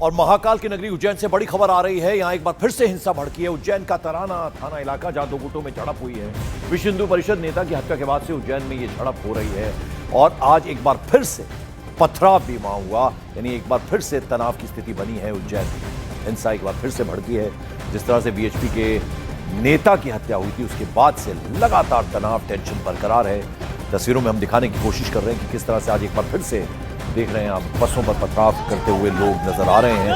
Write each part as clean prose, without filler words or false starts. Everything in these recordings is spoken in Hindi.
और महाकाल की नगरी उज्जैन से बड़ी खबर आ रही है। यहां एक बार फिर से हिंसा भड़की है। उज्जैन का तराना थाना इलाका, जहां दो गुटों में झड़प हुई है। विश्व हिंदू परिषद नेता की हत्या के बाद से उज्जैन में यह झड़प हो रही है और आज एक बार फिर से पथराव भी वहां हुआ, यानी एक बार फिर से तनाव की स्थिति बनी है उज्जैन में। हिंसा एक बार फिर से भड़की है। जिस तरह से बीएचपी के नेता की हत्या हुई थी उसके बाद से लगातार तनाव, टेंशन बरकरार है। तस्वीरों में हम दिखाने की कोशिश कर रहे हैं कि किस तरह से आज एक बार फिर से देख रहे हैं आप, बसों पर पथराव करते हुए लोग नजर आ रहे हैं।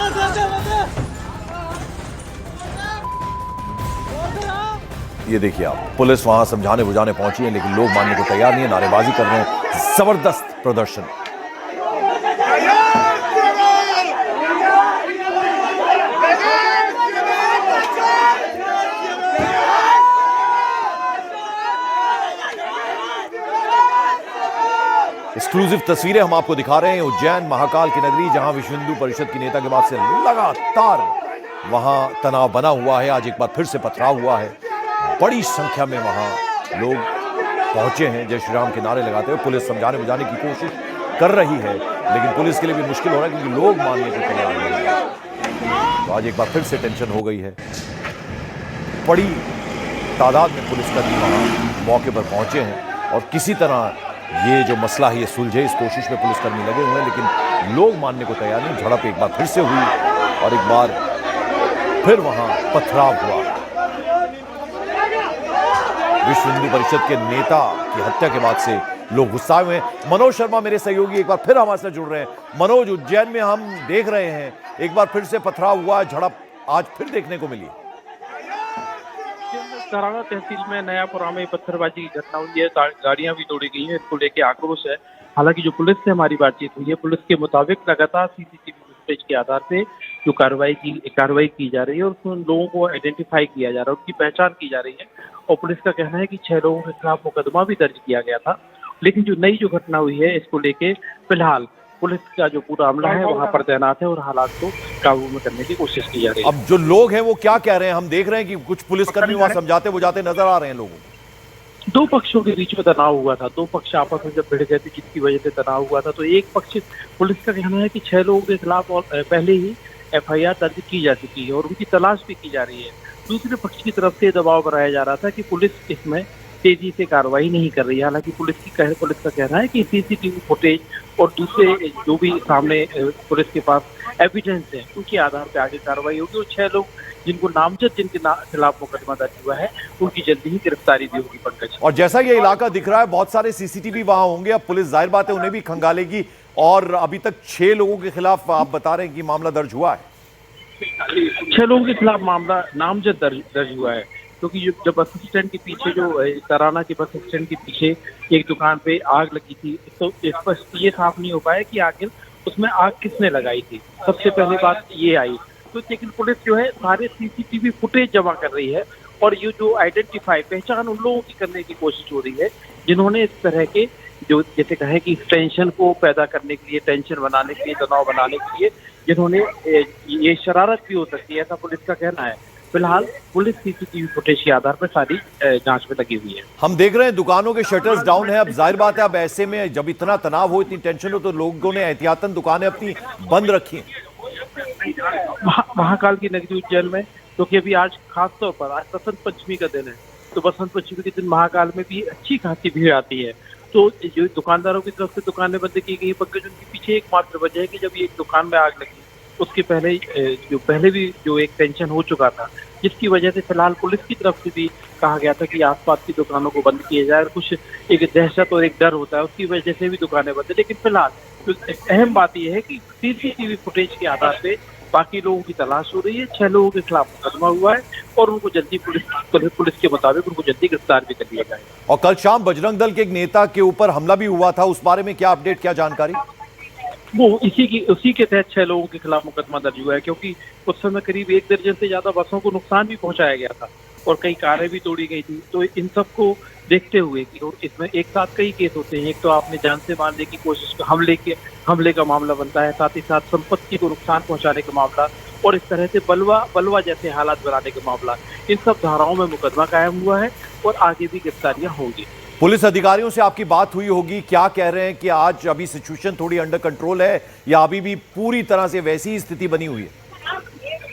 ये देखिए आप, पुलिस वहां समझाने बुझाने पहुंची है लेकिन लोग मानने को तैयार नहीं है, नारेबाजी कर रहे हैं। जबरदस्त प्रदर्शन। एक्सक्लूसिव तस्वीरें हम आपको दिखा रहे हैं उज्जैन महाकाल की नगरी, जहां विश्व हिंदू परिषद की नेता के बाद से लगातार वहां तनाव बना हुआ है। आज एक बार फिर से पथराव हुआ है। बड़ी संख्या में वहां लोग पहुंचे हैं जय श्री राम के नारे लगाते हुए। पुलिस समझाने बुझाने की कोशिश कर रही है लेकिन पुलिस के लिए भी मुश्किल हो रहा है क्योंकि लोग मानने को तैयार नहीं है। तो आज एक बार फिर से टेंशन हो गई है। बड़ी तादाद में पुलिसकर्मी वहां मौके पर पहुंचे हैं और किसी तरह ये जो मसला है ये सुलझे, इस कोशिश में पुलिसकर्मी लगे हुए हैं लेकिन लोग मानने को तैयार नहीं। झड़प एक बार फिर से हुई और एक बार फिर वहां पथराव हुआ। विश्व हिंदू परिषद के नेता की हत्या के बाद से लोग गुस्सा हुए हैं। मनोज शर्मा मेरे सहयोगी एक बार फिर हमारे साथ जुड़ रहे हैं। मनोज, उज्जैन में हम देख रहे हैं एक बार फिर से पथराव हुआ, झड़प आज फिर देखने को मिली। तराना तहसील में नयापुरा में पत्थरबाजी की घटना हुई है, गाड़ियां भी तोड़ी गई हैं। इसको लेके आक्रोश है। हालांकि जो पुलिस से हमारी बातचीत हुई है, पुलिस के मुताबिक लगातार सीसीटीवी फुटेज के आधार पे जो कार्रवाई की जा रही है और उन लोगों को आइडेंटिफाई किया जा रहा है, उनकी पहचान की जा रही है। और पुलिस का कहना है कि 6 लोगों के खिलाफ मुकदमा भी दर्ज किया गया था। लेकिन जो नई घटना हुई है इसको लेके फिलहाल पुलिस का जो पूरा अमला है वहां पर तैनात है और हालात को काबू में करने की कोशिश की जा रही है। अब जो लोग हैं वो क्या कह रहे हैं? हम देख रहे हैं कि कुछ पुलिसकर्मी वहां समझाते बुझाते नजर आ रहे हैं लोगों को। दो पक्षों के बीच में तनाव हुआ था, दो पक्ष आपस में जब भिड़ गए थे जिसकी वजह से तनाव हुआ था। तो एक पक्ष पुलिस का कहना है कि 6 लोगों के खिलाफ पहले ही एफआईआर दर्ज की जा चुकी है और उनकी तलाश भी की जा रही है। दूसरे पक्ष की तरफ से दबाव बनाया जा रहा था कि पुलिस इसमें तेजी से कार्रवाई नहीं कर रही है। हालांकि पुलिस का कहना है कि सीसीटीवी फुटेज और दूसरे जो भी सामने पुलिस के पास एविडेंस है उनके आधार पर आगे कार्रवाई होगी और 6 लोग जिनको नामजद जिनके खिलाफ मुकदमा दर्ज हुआ है उनकी जल्दी ही गिरफ्तारी भी होगी। पंकज, और जैसा ये इलाका दिख रहा है बहुत सारे सीसीटीवी वहां होंगे, अब पुलिस जाहिर बात है उन्हें भी खंगालेगी। और अभी तक 6 लोगों के खिलाफ आप बता रहे हैं कि मामला दर्ज हुआ है। 6 लोगों के खिलाफ मामला नामजद दर्ज हुआ है क्योंकि जब बस स्टैंड के पीछे जो तराना के बस स्टैंड के पीछे एक दुकान पे आग लगी थी तो स्पष्ट ये साफ नहीं हो पाया कि आखिर उसमें आग किसने लगाई थी। सबसे पहले बात ये आई। तो लेकिन पुलिस जो है सारे सीसीटीवी फुटेज जमा कर रही है और ये जो पहचान उन लोगों की करने की कोशिश हो रही है जिन्होंने इस तरह के जो जैसे कहे कि टेंशन को पैदा करने के लिए, टेंशन बनाने के लिए, तनाव बनाने के लिए जिन्होंने ये शरारत भी हो सकती है, ऐसा पुलिस का कहना है। फिलहाल पुलिस सीसीटीवी फुटेज के आधार पर सारी जांच में लगी हुई है। हम देख रहे हैं दुकानों के शटर्स डाउन है। अब जाहिर बात है अब ऐसे में जब इतना तनाव हो, इतनी टेंशन हो तो लोगों ने एहतियातन दुकानें अपनी बंद रखी हैं। महाकाल की नगरी उज्जैन में क्योंकि अभी आज खास तौर पर आज बसंत पंचमी का दिन है तो बसंत पंचमी के दिन महाकाल में भी अच्छी खासी भीड़ आती है। तो जो दुकानदारों की तरफ से दुकानें बंद की गई पंकज, उनके पीछे एकमात्र वजह है कि जब ये एक दुकान में आग लगी उसके पहले भी जो एक टेंशन हो चुका था जिसकी वजह से फिलहाल पुलिस की तरफ से भी कहा गया था कि आसपास की दुकानों को बंद किया जाए। कुछ एक दहशत और एक डर होता है उसकी वजह से भी दुकानें बंद है। लेकिन फिलहाल तो अहम बात यह है कि सीसीटीवी फुटेज के आधार पे बाकी लोगों की तलाश हो रही है। 6 लोगों के खिलाफ मुकदमा हुआ है और उनको जल्दी पुलिस के मुताबिक उनको जल्दी गिरफ्तार भी कर लिया जाएगा। और कल शाम बजरंग दल के एक नेता के ऊपर हमला भी हुआ था, उस बारे में क्या अपडेट, क्या जानकारी? वो उसी के तहत 6 लोगों के खिलाफ मुकदमा दर्ज हुआ है क्योंकि उस समय करीब 1 दर्जन से ज्यादा बसों को नुकसान भी पहुंचाया गया था और कई कारें भी तोड़ी गई थी। तो इन सबको देखते हुए कि इसमें एक साथ कई केस होते हैं। एक तो आपने जान से मारने की कोशिश, हमले का मामला बनता है, साथ ही साथ संपत्ति को नुकसान पहुंचाने का मामला और इस तरह से बलवा जैसे हालात बनाने का मामला। इन सब धाराओं में मुकदमा कायम हुआ है और आगे भी गिरफ्तारियां होंगी। पुलिस अधिकारियों से आपकी बात हुई होगी, क्या कह रहे हैं कि आज अभी सिचुएशन थोड़ी अंडर कंट्रोल है या अभी भी पूरी तरह से वैसी ही स्थिति बनी हुई है?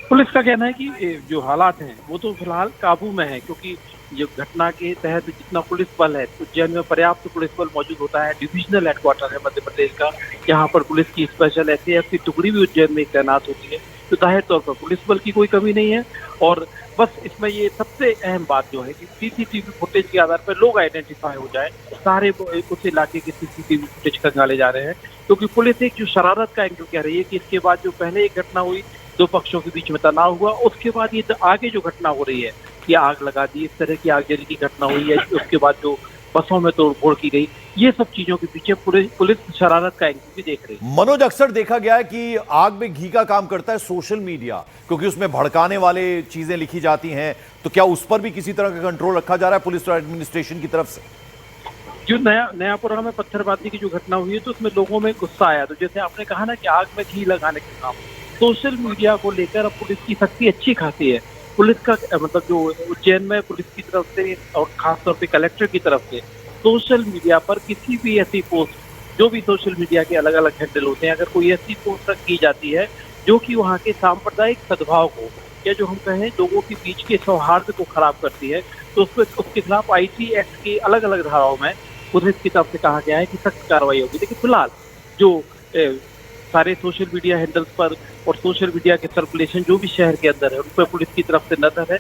पुलिस का कहना है कि जो हालात हैं वो तो फिलहाल काबू में है, क्योंकि जो घटना के तहत जितना पुलिस बल है उज्जैन में पर्याप्त पुलिस बल मौजूद होता है। डिविजनल हेडक्वार्टर है मध्य प्रदेश का, यहाँ पर पुलिस की स्पेशल SAF की टुकड़ी भी उज्जैन में तैनात होती है, तो जाहिर तौर पर पुलिस बल की कोई कमी नहीं है। और बस इसमें ये सबसे अहम बात जो है कि CCTV फुटेज के आधार पर लोग आइडेंटिफाई हो जाए। सारे उस इलाके के CCTV फुटेज खंगाले जा रहे हैं, क्योंकि पुलिस एक जो शरारत का एंगल कह रही है कि इसके बाद जो पहले एक घटना हुई, दो पक्षों के बीच में तनाव हुआ, उसके बाद ये आगे जो घटना हो रही है कि आग लगा दी, इस तरह की आगजनी की घटना हुई है, उसके बाद जो बसों में तोड़फोड़ की गई, ये सब चीजों के पीछे पुलिस शरारत का एंगल भी देख रही है। मनोज, अक्सर देखा गया है कि आग में घी का काम करता है सोशल मीडिया, क्योंकि उसमें भड़काने वाले चीजें लिखी जाती हैं, तो क्या उस पर भी किसी तरह का कंट्रोल रखा जा रहा है पुलिस और एडमिनिस्ट्रेशन की तरफ से? जो नयापुरा में पत्थरबाजी की जो घटना हुई है तो उसमें लोगों में गुस्सा आया, तो जैसे आपने कहा ना कि आग में घी लगाने का काम, सोशल मीडिया को लेकर अब पुलिस की सख्ती अच्छी खासी है। पुलिस का मतलब जो उज्जैन में पुलिस की तरफ से और खासतौर पे कलेक्टर की तरफ से सोशल मीडिया पर किसी भी ऐसी पोस्ट, जो भी सोशल मीडिया के अलग अलग हैंडल होते हैं, अगर कोई ऐसी पोस्ट की जाती है जो कि वहाँ के सांप्रदायिक सद्भाव को या जो हम कहें लोगों के बीच के सौहार्द को खराब करती है, तो उसके खिलाफ IT एक्ट की अलग अलग धाराओं में पुलिस की तरफ से कहा गया है कि सख्त कार्रवाई होगी। लेकिन फिलहाल जो सारे सोशल मीडिया हैंडल्स पर और सोशल मीडिया के सर्कुलेशन जो भी शहर के अंदर है उन पर पुलिस की तरफ से नजर है।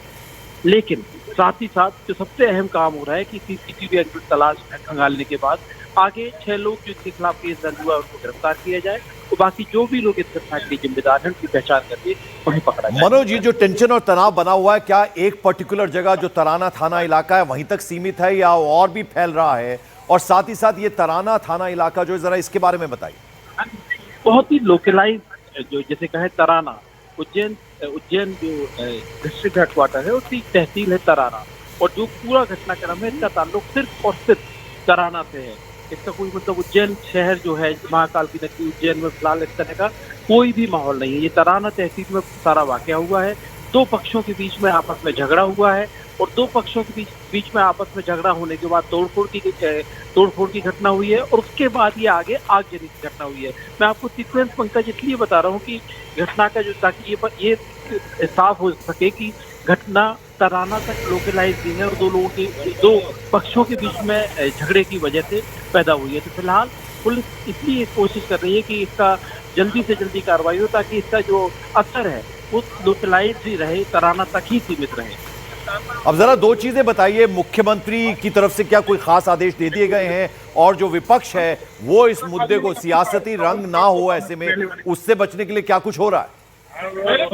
लेकिन साथ ही साथ जो सबसे अहम काम हो रहा है कि CCTV एंगल तलाश खंगालने के बाद आगे 6 लोग जिनके खिलाफ केस दर्ज हुआ है उनको गिरफ्तार किया जाए, तो बाकी जो भी लोग इस घटना के लिए जिम्मेदार हैं उनकी पहचान करके उन्हें पकड़ा जाए। मनोज, ये जो टेंशन और तनाव बना हुआ है, क्या एक पर्टिकुलर जगह जो तराना थाना इलाका है वहीं तक सीमित है या और भी फैल रहा है? और साथ ही साथ ये तराना थाना इलाका जो है, जरा इसके बारे में बताइए। बहुत ही लोकलाइज, जो जैसे कहे तराना, उज्जैन जो डिस्ट्रिक्ट हेडक्वार्टर है उसकी तहसील है तराना, और जो पूरा घटनाक्रम है इसका ताल्लुक सिर्फ और सिर्फ तराना से है। इसका कोई मतलब उज्जैन शहर जो है महाकाल की नगरी उज्जैन में फिलहाल इस तरह का कोई भी माहौल नहीं है। ये तराना तहसील में सारा वाकया हुआ है। दो पक्षों के बीच में आपस में झगड़ा हुआ है और दो पक्षों के बीच में आपस में झगड़ा होने के बाद तोड़फोड़ की घटना हुई है और उसके बाद ये आगे आगजनी की घटना हुई है। मैं आपको सीक्वेंस पंकज इसलिए बता रहा हूँ कि घटना का जो, ताकि ये साफ हो सके कि घटना तराना तक लोकलाइज नहीं है और दो पक्षों के बीच में झगड़े की वजह से पैदा हुई है। तो फिलहाल पुलिस इसलिए कोशिश कर रही है कि इसका जल्दी से जल्दी कार्रवाई हो, ताकि इसका जो असर है वो लोकलाइज ही रहे, तराना तक ही सीमित रहे। अब जरा दो चीजें बताइए, मुख्यमंत्री की तरफ से क्या कोई खास आदेश दे दिए गए हैं, और जो विपक्ष है वो इस मुद्दे को सियासती रंग ना हो ऐसे में उससे बचने के लिए क्या कुछ हो रहा है?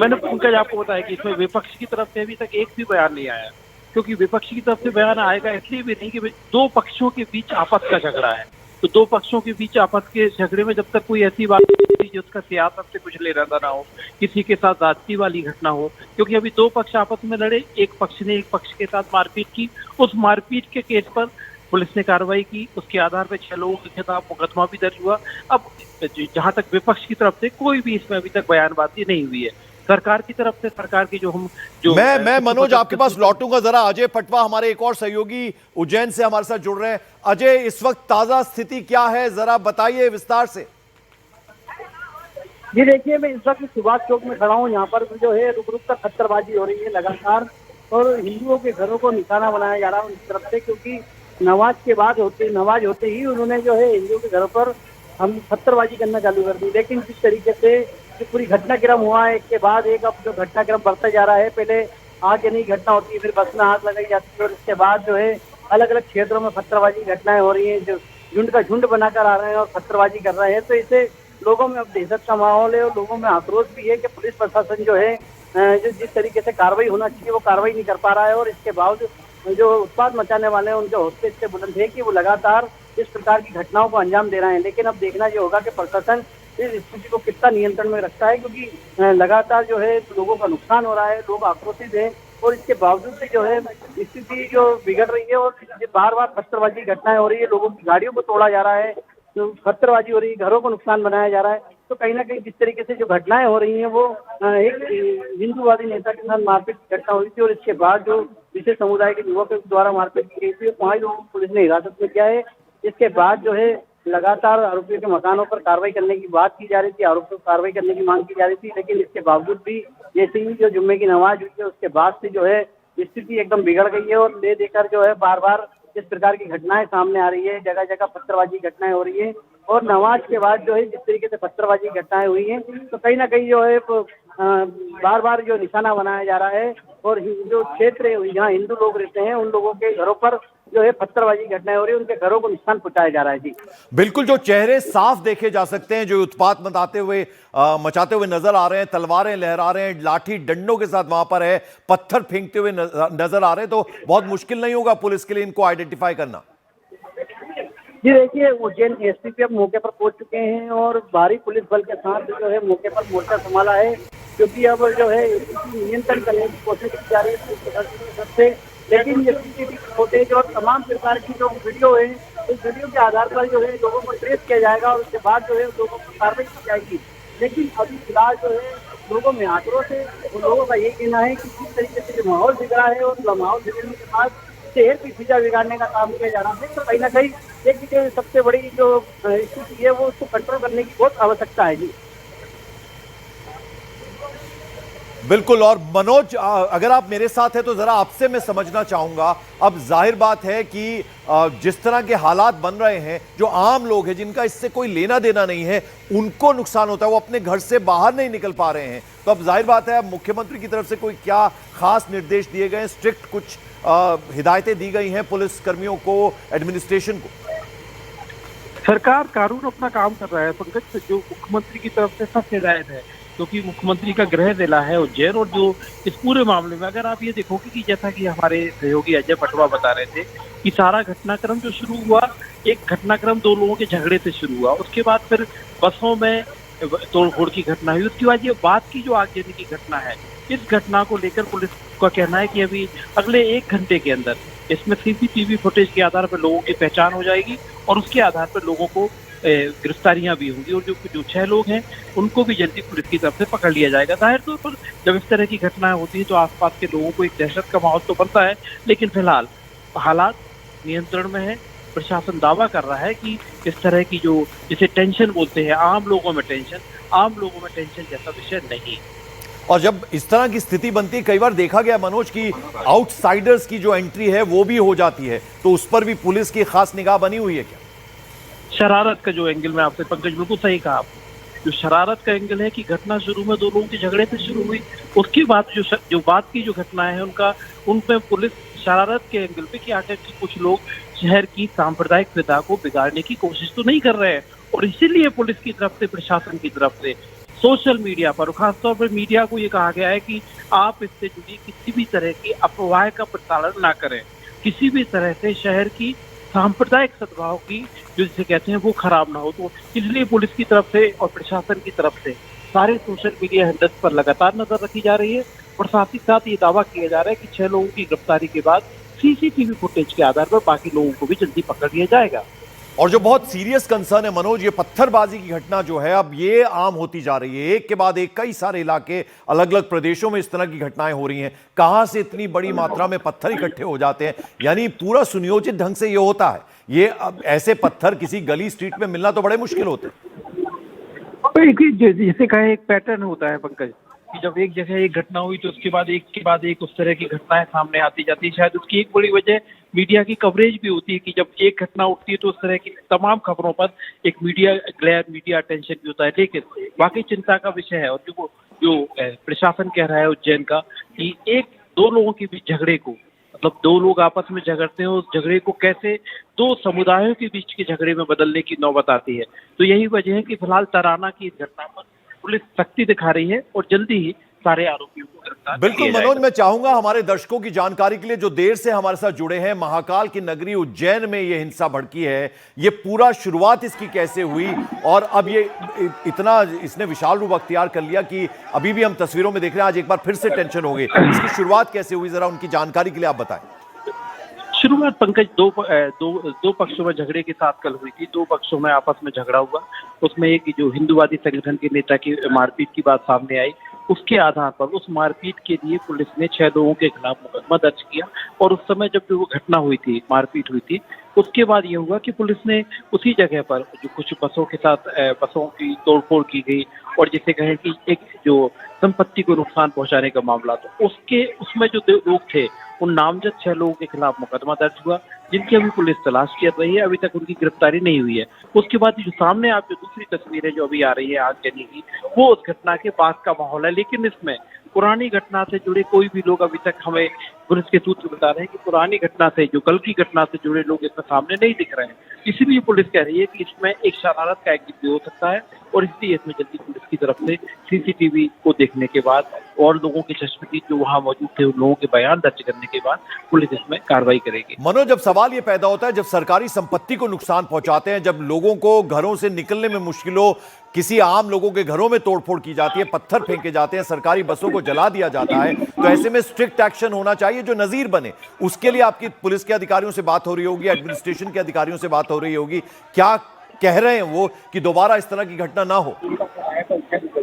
मैंने पंकज आपको बताया कि इसमें विपक्ष की तरफ से अभी तक एक भी बयान नहीं आया, क्योंकि विपक्ष की तरफ से बयान आएगा इसलिए भी नहीं कि दो पक्षों के बीच आपस का झगड़ा है, तो दो पक्षों के बीच आपस के झगड़े में जब तक कोई ऐसी बात जो उसका सियासत से कुछ लेना ना हो, किसी के साथ राजनीति वाली घटना हो, क्योंकि अभी दो पक्ष आपस में लड़े, एक पक्ष ने एक पक्ष के साथ मारपीट की, उस मारपीट के केस पर पुलिस ने कार्रवाई की, उसके आधार पर 6 लोगों के खिलाफ मुकदमा भी दर्ज हुआ। अब जहां तक विपक्ष की तरफ से कोई भी इसमें अभी तक बयानबाजी नहीं हुई है। सरकार की तरफ से, सरकार की मैं मनोज आपके पास लौटूंगा, जरा अजय पटवा हमारे एक और सहयोगी उज्जैन से हमारे साथ जुड़ रहे हैं। अजय, इस वक्त ताजा स्थिति क्या है, जरा बताइए विस्तार से। जी देखिए, मैं इस वक्त सुभाष चौक में खड़ा हूँ। यहाँ पर जो है रुक रुक कर पत्थरबाजी हो रही है लगातार, और हिंदुओं के घरों को निशाना बनाया जा रहा है उनकी तरफ से, क्योंकि नमाज होते ही उन्होंने जो है हिंदुओं के घरों पर हम पत्थरबाजी करना चालू कर दी। लेकिन जिस तरीके से जो पूरी घटनाक्रम हुआ है, एक के बाद एक अब जो घटनाक्रम बढ़ता जा रहा है, पहले आग नहीं घटना होती है, फिर बस में आग लगाई जाती है, और इसके बाद जो है अलग अलग क्षेत्रों में पत्थरबाजी घटनाएं हो रही हैं, जो झुंड का झुंड बनाकर आ रहे हैं और पत्थरबाजी कर रहे हैं। तो इससे लोगों में अब दहशत का माहौल है और लोगों में आक्रोश भी है कि पुलिस प्रशासन जो है जो जिस तरीके से कार्रवाई होना चाहिए वो कार्रवाई नहीं कर पा रहा है, और इसके बावजूद जो उत्पाद मचाने वाले हैं उनके हौसले इससे बुलंद है कि वो लगातार इस प्रकार की घटनाओं को अंजाम दे रहे हैं। लेकिन अब देखना ये होगा कि प्रशासन इस स्थिति को कितना नियंत्रण में रखता है, क्योंकि लगातार जो है लोगों का नुकसान हो रहा है, लोग आक्रोशित हैं, और इसके बावजूद भी जो है स्थिति जो बिगड़ रही है और बार बार पत्थरबाजी घटनाएं हो रही है, लोगों की गाड़ियों को तोड़ा जा रहा है, तो पत्थरबाजी हो रही है, घरों को नुकसान बनाया जा रहा है। तो कहीं ना कहीं जिस तरीके से जो घटनाएं हो रही हैं वो एक हिंदूवादी नेता के साथ मारपीट की घटना हुई थी और इसके बाद जो विशेष समुदाय के युवकों द्वारा मारपीट की गई थी 5 लोगों को पुलिस ने हिरासत में किया है। इसके बाद जो है लगातार आरोपियों के मकानों पर कार्रवाई करने की बात की जा रही थी, आरोपियों पर कार्रवाई करने की मांग की जा रही थी, लेकिन इसके बावजूद भी जैसे ही जो जुम्मे की नमाज हुई है उसके बाद से जो है स्थिति एकदम बिगड़ गई है और ले देकर जो है बार बार इस प्रकार की घटनाएं सामने आ रही है। जगह जगह पत्थरबाजी की घटनाएं हो रही है और नमाज के बाद जो है जिस तरीके से पत्थरबाजी की घटनाएं हुई हैं तो कहीं ना कहीं जो है बार बार जो निशाना बनाया जा रहा है और जो क्षेत्र है जहाँ हिंदू लोग रहते हैं उन लोगों के घरों पर जो है पत्थरबाजी की घटनाएं हो रही है, उनके घरों को नुकसान पहुंचाया जा रहा है। जी बिल्कुल, जो चेहरे साफ देखे जा सकते हैं, जो उत्पात मचाते हुए नजर आ रहे हैं, तलवारें लहरा रहे हैं, लाठी डंडों के साथ वहां पर है, पत्थर फेंकते हुए नजर आ रहे हैं, तो बहुत मुश्किल नहीं होगा पुलिस के लिए इनको आइडेंटिफाई करना। जी देखिए, उज्जैन एसपी अब मौके पर पहुंच चुके हैं और भारी पुलिस बल के साथ जो है मौके पर मोर्चा संभाला है, क्योंकि अब जो है नियंत्रण करने की कोशिश की जा रही है। लेकिन ये सीसीटीवी फुटेज और तमाम प्रकार की जो वीडियो है उस वीडियो के आधार पर जो है लोगों को ट्रेस किया जाएगा और उसके बाद जो है लोगों पर कार्रवाई की जाएगी। लेकिन अभी फिलहाल जो है लोगों में आक्रोश है और लोगों का ये कहना है कि किस तरीके से जो माहौल बिगड़ा है और माहौल बिगड़ने के बाद शहर की फिजा बिगाड़ने का काम किया जा रहा है, तो कहीं ना कहीं एक सबसे बड़ी जो स्थिति है वो उसको कंट्रोल करने की बहुत आवश्यकता है। जी बिल्कुल। और मनोज, अगर आप मेरे साथ हैं तो जरा आपसे मैं समझना चाहूंगा, अब जाहिर बात है कि जिस तरह के हालात बन रहे हैं, जो आम लोग हैं जिनका इससे कोई लेना देना नहीं है, उनको नुकसान होता है, वो अपने घर से बाहर नहीं निकल पा रहे हैं। तो अब जाहिर बात है, अब मुख्यमंत्री की तरफ से कोई क्या खास निर्देश दिए गए हैं, स्ट्रिक्ट कुछ हिदायतें दी गई हैं पुलिस कर्मियों को, एडमिनिस्ट्रेशन को? सरकार कानून अपना काम कर रहा है पंकज, जो मुख्यमंत्री की तरफ से सख्त हिदायत है, क्योंकि मुख्यमंत्री का गृह जिला है उज्जैन। और जो इस पूरे मामले में अगर आप ये देखोगे कि जैसा कि हमारे सहयोगी अजय पटवा बता रहे थे कि सारा घटनाक्रम जो शुरू हुआ, एक घटनाक्रम 2 लोगों के झगड़े से शुरू हुआ, उसके बाद फिर बसों में तोड़फोड़ की घटना हुई, उसके बाद ये बाद की जो आगजनी की घटना है, इस घटना को लेकर पुलिस का कहना है कि अभी अगले 1 घंटे के अंदर इसमें सीसीटीवी फुटेज के आधार पर लोगों की पहचान हो जाएगी और उसके आधार पर लोगों को गिरफ्तारियां भी होंगी और जो 6 लोग हैं उनको भी जल्दी पुलिस की तरफ से पकड़ लिया जाएगा। जाहिर तौर पर जब इस तरह की घटनाएं होती हैं तो आसपास के लोगों को एक दहशत का माहौल तो बनता है, लेकिन फिलहाल हालात नियंत्रण में है। प्रशासन दावा कर रहा है कि इस तरह की जो जिसे टेंशन बोलते हैं, आम लोगों में टेंशन जैसा विषय नहीं। और जब इस तरह की स्थिति बनती है, कई बार देखा गया मनोज की आउटसाइडर्स की जो एंट्री है वो भी हो जाती है, तो उस पर भी पुलिस की खास निगाह बनी हुई है क्या? शरारत का जो एंगल में आपसे पंकज बिल्कुल सही कहा आपने, जो शरारत का एंगल है कि घटना शुरू में 2 लोगों के झगड़े से शुरू हुई, उसके बाद जो बात की जो घटना है उनपे पुलिस शरारत के एंगल पे कि आखिर कुछ लोग शहर की सांप्रदायिक प्रथा को बिगाड़ने की कोशिश तो नहीं कर रहे हैं, और इसीलिए पुलिस की तरफ से, प्रशासन की तरफ से सोशल मीडिया पर, खासतौर पर मीडिया को ये कहा गया है कि आप इससे जुड़ी किसी भी तरह की अफवाह का प्रचारण ना करें, किसी भी तरह से शहर की सांप्रदायिक सद्भाव की जो जिसे कहते हैं वो खराब ना हो। तो इसलिए पुलिस की तरफ से और प्रशासन की तरफ से सारे सोशल मीडिया हैंडल्स पर लगातार नजर रखी जा रही है और साथ ही साथ ये दावा किया जा रहा है कि 6 लोगों की गिरफ्तारी के बाद सीसीटीवी फुटेज के आधार पर बाकी लोगों को भी जल्दी पकड़ लिया जाएगा। और जो बहुत सीरियस कंसर्न है मनोज, ये पत्थरबाजी की घटना जो है अब ये आम होती जा रही है, एक के बाद एक कई सारे इलाके अलग अलग प्रदेशों में इस तरह की घटनाएं हो रही हैं। कहां से इतनी बड़ी मात्रा में पत्थर इकट्ठे हो जाते हैं, यानी पूरा सुनियोजित ढंग से ये होता है। ये अब ऐसे पत्थर किसी गली स्ट्रीट में मिलना तो बड़े मुश्किल होते हैं। जैसे कहे एक पैटर्न होता है पंकज, कि जब एक जगह एक घटना हुई तो उसके बाद एक उस तरह की घटनाएं सामने आती जाती है। शायद उसकी एक बड़ी वजह मीडिया की कवरेज भी होती है कि जब एक घटना उठती है तो उस तरह की तमाम खबरों पर एक मीडिया अटेंशन भी होता है। लेकिन वाकई चिंता का विषय है, और जो प्रशासन कह रहा है उज्जैन का कि 1-2 लोगों के बीच झगड़े को, मतलब 2 लोग आपस में झगड़ते हैं, उस झगड़े को कैसे 2 समुदायों के बीच के झगड़े में बदलने की नौबत आती है। तो यही वजह है कि फिलहाल तराना की इस घटना पर पुलिस सख्ती दिखा रही है और जल्दी ही सारे आरोपियों को गिरफ्तार। बिल्कुल मनोज, मैं चाहूंगा हमारे दर्शकों की जानकारी के लिए, जो देर से हमारे साथ जुड़े हैं, महाकाल की नगरी उज्जैन में ये हिंसा भड़की है, ये पूरा शुरुआत इसकी कैसे हुई और अब ये इतना इसने विशाल रूप अख्तियार कर लिया कि अभी भी हम तस्वीरों में देख रहे हैं, आज एक बार फिर से टेंशन हो गई। इसकी शुरुआत कैसे हुई, जरा उनकी जानकारी के लिए आप बताएं। शुरुआत पंकज दो पक्षों में झगड़े के साथ कल हुई थी। दो पक्षों में आपस में झगड़ा हुआ, उसमें एक जो हिंदूवादी संगठन के नेता की मारपीट की बात सामने आई। उसके आधार पर उस मारपीट के लिए पुलिस ने 6 लोगों के खिलाफ मुकदमा दर्ज किया। और उस समय जब वो घटना हुई थी, मारपीट हुई थी, उसके बाद ये हुआ कि पुलिस ने उसी जगह पर जो कुछ बसों के साथ बसों की तोड़फोड़ की गई और जिसे कहें कि एक जो संपत्ति को नुकसान पहुंचाने का मामला, तो उसमें जो लोग थे उन नामजद 6 लोगों के खिलाफ मुकदमा दर्ज हुआ, जिनकी अभी पुलिस तलाश कर रही है। अभी तक उनकी गिरफ्तारी नहीं हुई है। उसके बाद जो सामने आप जो दूसरी तस्वीरें जो अभी आ रही है आगजनी की, वो उस घटना के बाद का माहौल है। लेकिन इसमें पुरानी घटना से जुड़े कोई भी लोग अभी तक हमें पुलिस के सूत्र बता रहे हैं कि पुरानी घटना से, जो कल की घटना से जुड़े लोग इसमें सामने नहीं दिख रहे हैं। इसीलिए पुलिस कह रही है कि इसमें एक शरारत का एग्जिट भी हो सकता है और इसलिए इसमें जल्दी पुलिस की तरफ से सीसीटीवी को देखने के बाद और लोगों के चश्मदीद जो वहां मौजूद थे उन लोगों के बयान दर्ज करने के बाद पुलिस इसमें कार्रवाई करेगी। मनोज, जब सवाल यह पैदा होता है, जब सरकारी संपत्ति को नुकसान पहुंचाते हैं, जब लोगों को घरों से निकलने में मुश्किल हो, किसी आम लोगों के घरों में तोड़फोड़ की जाती है, पत्थर फेंके जाते हैं, सरकारी बसों को जला दिया जाता है, तो ऐसे में स्ट्रिक्ट एक्शन होना चाहिए जो नजीर बने। उसके लिए आपकी पुलिस के अधिकारियों से बात हो रही होगी, एडमिनिस्ट्रेशन के अधिकारियों से बात हो रही होगी। क्या कह रहे हैं वो कि दोबारा इस तरह की घटना ना हो?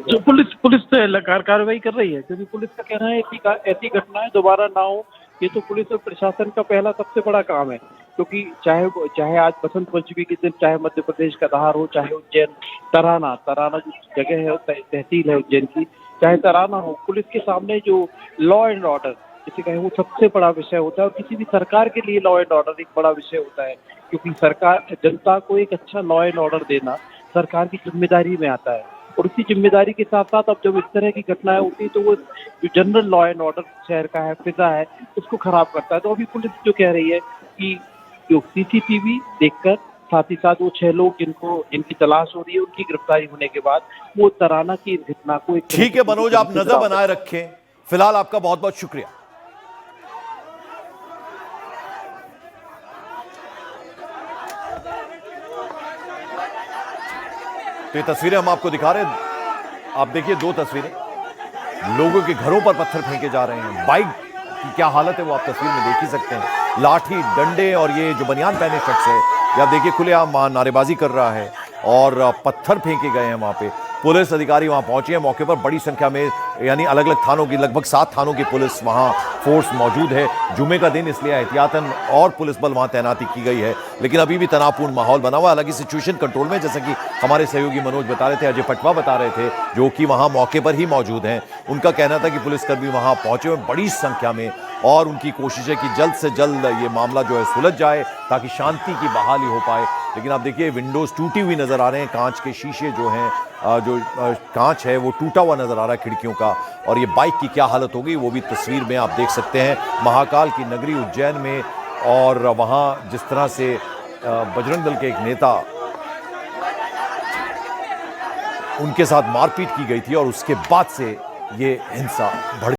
जो पुलिस कार्रवाई कर रही है, क्योंकि पुलिस का कहना है कि ऐसी घटनाएं दोबारा ना हो। ये तो पुलिस और प्रशासन का पहला सबसे बड़ा काम है, क्योंकि चाहे आज बसंत पंचमी के दिन, चाहे मध्य प्रदेश का दहार हो, चाहे उज्जैन तराना जो जगह है, तहसील है उज्जैन की, चाहे तराना हो, पुलिस के सामने जो लॉ एंड ऑर्डर जिसे कहें वो सबसे बड़ा विषय होता है। और किसी भी सरकार के लिए लॉ एंड ऑर्डर एक बड़ा विषय होता है, क्योंकि सरकार जनता को एक अच्छा लॉ एंड ऑर्डर देना सरकार की जिम्मेदारी में आता है। और इसी जिम्मेदारी के साथ साथ अब जब इस तरह की घटनाएं होती है तो वो जो जनरल लॉ एंड ऑर्डर शहर का है, फिजा है, उसको खराब करता है। तो अभी पुलिस जो कह रही है कि जो सीसीटीवी देखकर, साथ ही साथ वो 6 लोग जिनकी तलाश हो रही है, उनकी गिरफ्तारी होने के बाद वो तराना की घटना को एक ठीक है मनोज, आप नजर बनाए रखें। फिलहाल आपका बहुत बहुत शुक्रिया। तो ये तस्वीरें हम आपको दिखा रहे हैं। आप देखिए 2 तस्वीरें, लोगों के घरों पर पत्थर फेंके जा रहे हैं। बाइक की क्या हालत है वो आप तस्वीर में देख ही सकते हैं। लाठी, डंडे और ये जो बनियान पहने शख्स है, या आप देखिए खुलेआम वहां नारेबाजी कर रहा है और पत्थर फेंके गए हैं वहां पे। पुलिस अधिकारी वहां पहुंचे हैं मौके पर, बड़ी संख्या में, यानी अलग अलग थानों की, लगभग 7 थानों की पुलिस वहां फोर्स मौजूद है। जुमे का दिन इसलिए एहतियातन और पुलिस बल वहां तैनाती की गई है, लेकिन अभी भी तनावपूर्ण माहौल बना हुआ। हालांकि सिचुएशन कंट्रोल में, जैसा कि हमारे सहयोगी मनोज बता रहे थे, अजय पटवा बता रहे थे, जो कि वहां मौके पर ही मौजूद हैं। उनका कहना था कि पुलिसकर्मी वहां पहुंचे हुए बड़ी संख्या में और उनकी कोशिश है कि जल्द से जल्द ये मामला जो है सुलझ जाए ताकि शांति की बहाली हो पाए। लेकिन आप देखिए विंडोज टूटी हुई नजर आ रहे हैं, कांच के शीशे जो हैं, जो कांच है वो टूटा हुआ नजर आ रहा है खिड़कियों का। और ये बाइक की क्या हालत होगी वो भी तस्वीर में आप देख सकते हैं। महाकाल की नगरी उज्जैन में, और वहां जिस तरह से बजरंग दल के एक नेता, उनके साथ मारपीट की गई थी और उसके बाद से ये हिंसा भड़की।